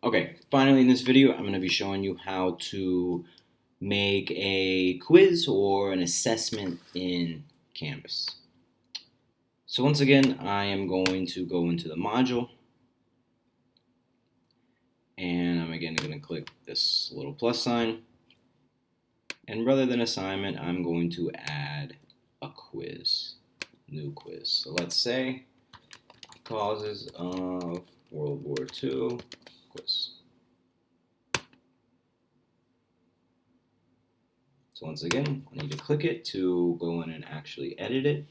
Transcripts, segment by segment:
Okay, finally in this video, I'm going to be showing you how to make a quiz or an assessment in Canvas. So once again, I am going to go into the module, and I'm again going to click this little plus sign, and rather than assignment, I'm going to add a quiz, new quiz. So let's say causes of World War II quiz. So once again, I need to click it to go in and actually edit it.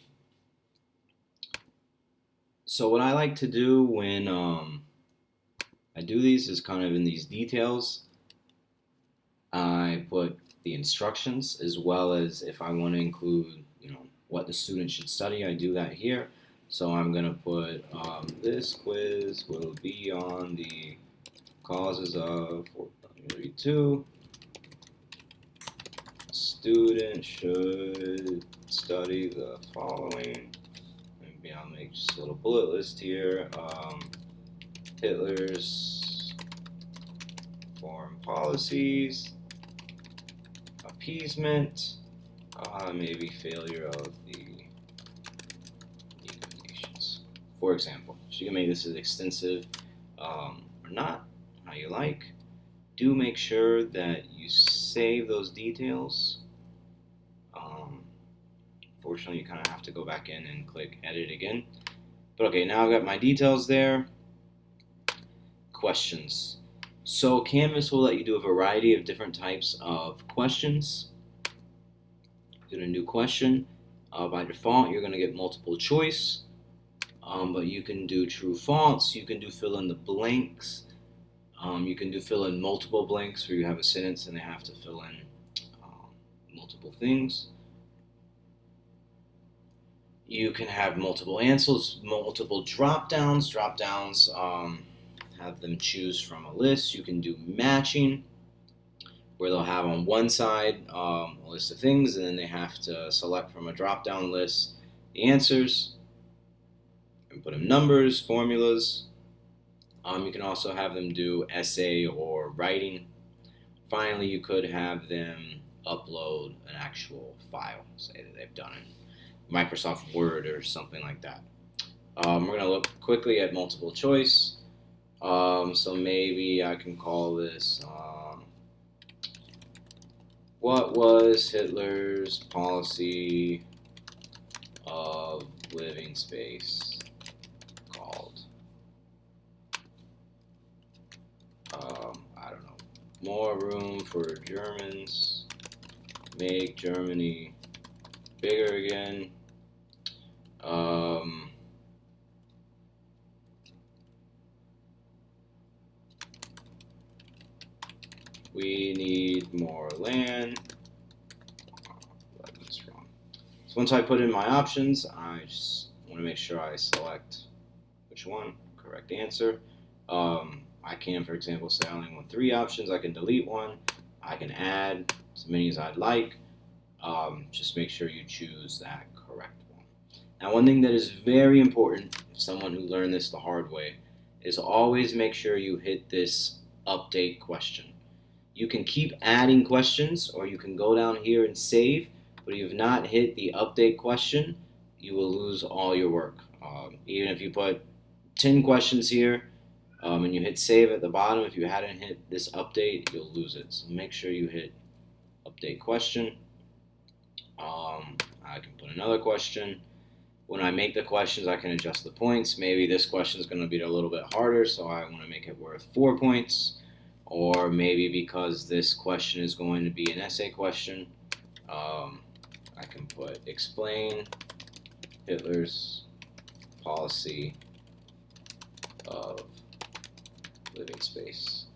So what I like to do when I do these is kind of in these details. I put the instructions as well as if I want to include, what the student should study. I do that here. So I'm going to put this quiz will be on the causes of World War II. Student should study the following. Maybe I'll make just a little bullet list here. Hitler's foreign policies, appeasement, maybe failure of the League of Nations, for example. So you can make this as extensive or not, how you like. Do make sure that you save those details. Fortunately, you kind of have to go back in and click edit again. But okay, now I've got my details there. Questions. So Canvas will let you do a variety of different types of questions. Get a new question. By default, you're going to get multiple choice, but you can do true false. You can do fill in the blanks. You can do fill in multiple blanks where you have a sentence and they have to fill in multiple things. You can have multiple answers, multiple drop downs. Have them choose from a list. You can do matching, where they'll have on one side a list of things, and then they have to select from a drop-down list the answers and put in numbers, formulas. You can also have them do essay or writing. Finally, you could have them upload an actual file, say that they've done it. Microsoft Word or something like that. We're going to look quickly at multiple choice. So maybe I can call this, what was Hitler's policy of living space called? I don't know. More room for Germans, make Germany bigger again. We need more land. That's wrong. So once I put in my options, I just want to make sure I select which one, correct answer. I can, for example, say I only want 3 options. I can delete one. I can add as many as I'd like. Just make sure you choose that correct one. Now, one thing that is very important, if someone who learned this the hard way, is always make sure you hit this update question. You can keep adding questions, or you can go down here and save, but if you've not hit the update question, you will lose all your work. Even if you put 10 questions here and you hit save at the bottom, if you hadn't hit this update, you'll lose it. So make sure you hit update question. I can put another question. When I make the questions, I can adjust the points. Maybe this question is going to be a little bit harder, so I want to make it worth 4 points. Or maybe because this question is going to be an essay question, I can put explain Hitler's policy of living space.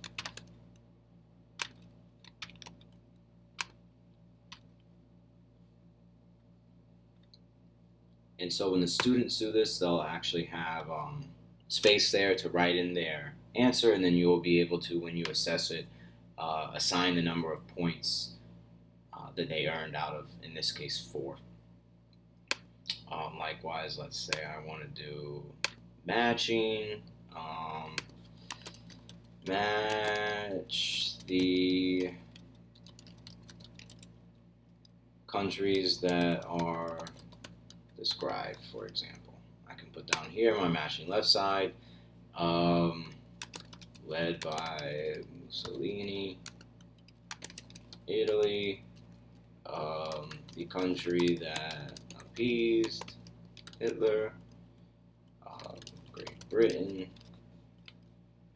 And so when the students do this, they'll actually have space there to write in their answer, and then you will be able to, when you assess it, assign the number of points that they earned out of, in this case, 4. Likewise, let's say I want to do matching. Match the countries that are described, for example. I can put down here my matching left side, led by Mussolini, Italy, the country that appeased Hitler, Great Britain.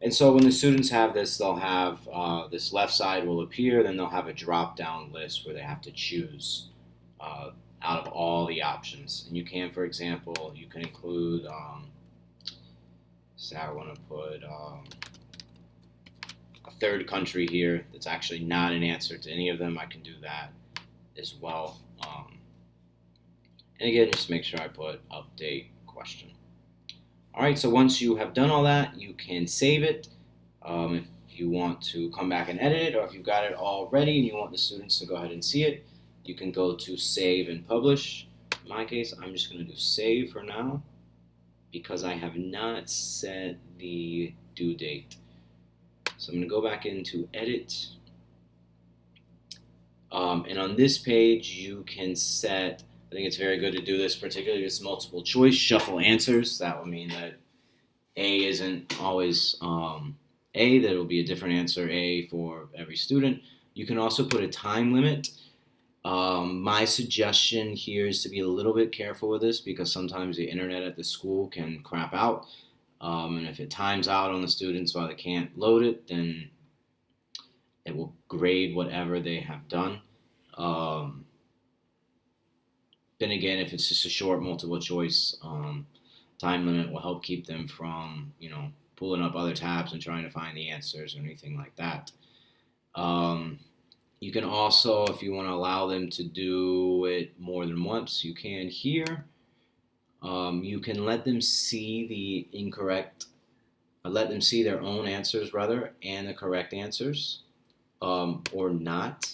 And so when the students have this, they'll have this left side will appear, then they'll have a drop down list where they have to choose out of all the options. And you can, for example, you can include, say I want to put a third country here that's actually not an answer to any of them. I can do that as well. And again, just make sure I put update question. All right, so once you have done all that, you can save it. If you want to come back and edit it, or if you've got it all ready and you want the students to go ahead and see it, you can go to save and publish. In my case, I'm just going to do save for now because I have not set the due date. So I'm going to go back into edit. And on this page, you can set, I think it's very good to do this, particularly if it's multiple choice, shuffle answers. That would mean that A isn't always A, that will be a different answer, A for every student. You can also put a time limit. My suggestion here is to be a little bit careful with this because sometimes the internet at the school can crap out. And if it times out on the students while they can't load it, then it will grade whatever they have done. Then again, if it's just a short multiple choice, time limit will help keep them from, pulling up other tabs and trying to find the answers or anything like that. You can also, if you want to allow them to do it more than once, you can here. You can let them see let them see their own answers rather, and the correct answers, or not.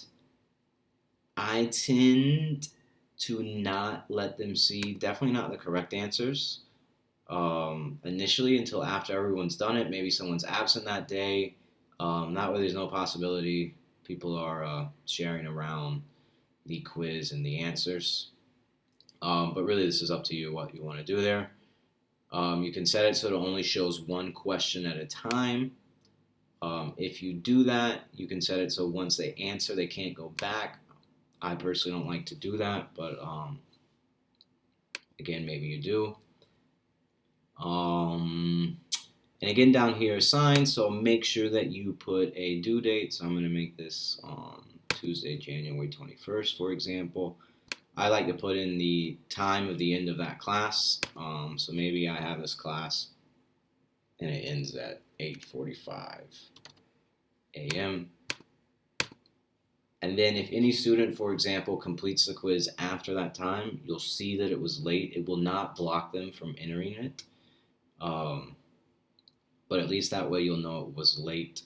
I tend to not let them see, definitely not the correct answers initially until after everyone's done it. Maybe someone's absent that day. That way there's no possibility people are sharing around the quiz and the answers. But really this is up to you what you want to do there. You can set it so it only shows one question at a time. If you do that, you can set it so once they answer, they can't go back. I personally don't like to do that, but again, maybe you do. And again, down here, assign, so make sure that you put a due date. So I'm going to make this on Tuesday, January 21st, for example. I like to put in the time of the end of that class. So maybe I have this class and it ends at 8:45 a.m. And then if any student, for example, completes the quiz after that time, you'll see that it was late. It will not block them from entering it. But at least that way you'll know it was late.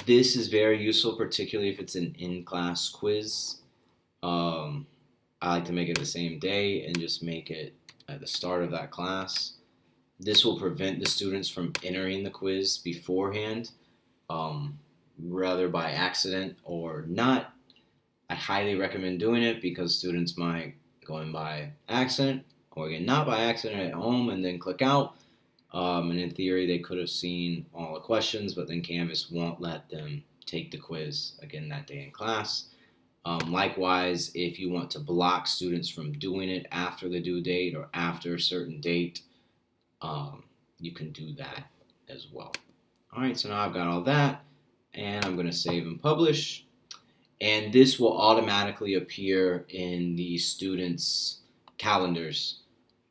This is very useful, particularly if it's an in-class quiz. I like to make it the same day and just make it at the start of that class. This will prevent the students from entering the quiz beforehand, rather by accident or not. I highly recommend doing it because students might go in by accident or again not by accident at home and then click out. And in theory, they could have seen all the questions, but then Canvas won't let them take the quiz again that day in class. Likewise, if you want to block students from doing it after the due date or after a certain date, you can do that as well. All right, so now I've got all that, and I'm going to save and publish. And this will automatically appear in the students' calendars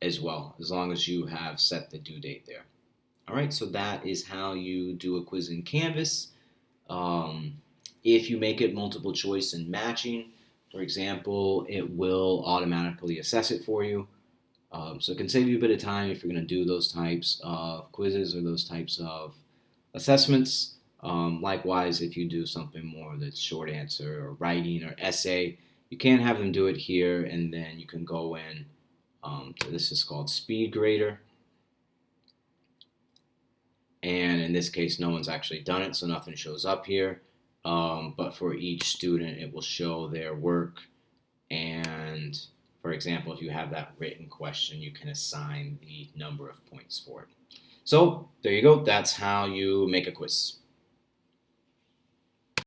as well, as long as you have set the due date there. All right, so that is how you do a quiz in Canvas. If you make it multiple choice and matching, for example, it will automatically assess it for you. So it can save you a bit of time if you're going to do those types of quizzes or those types of assessments. Likewise, if you do something more that's short answer or writing or essay, you can have them do it here, and then you can go in. This is called SpeedGrader. And in this case, no one's actually done it, so nothing shows up here. But for each student, it will show their work. And for example, if you have that written question, you can assign the number of points for it. So there you go. That's how you make a quiz.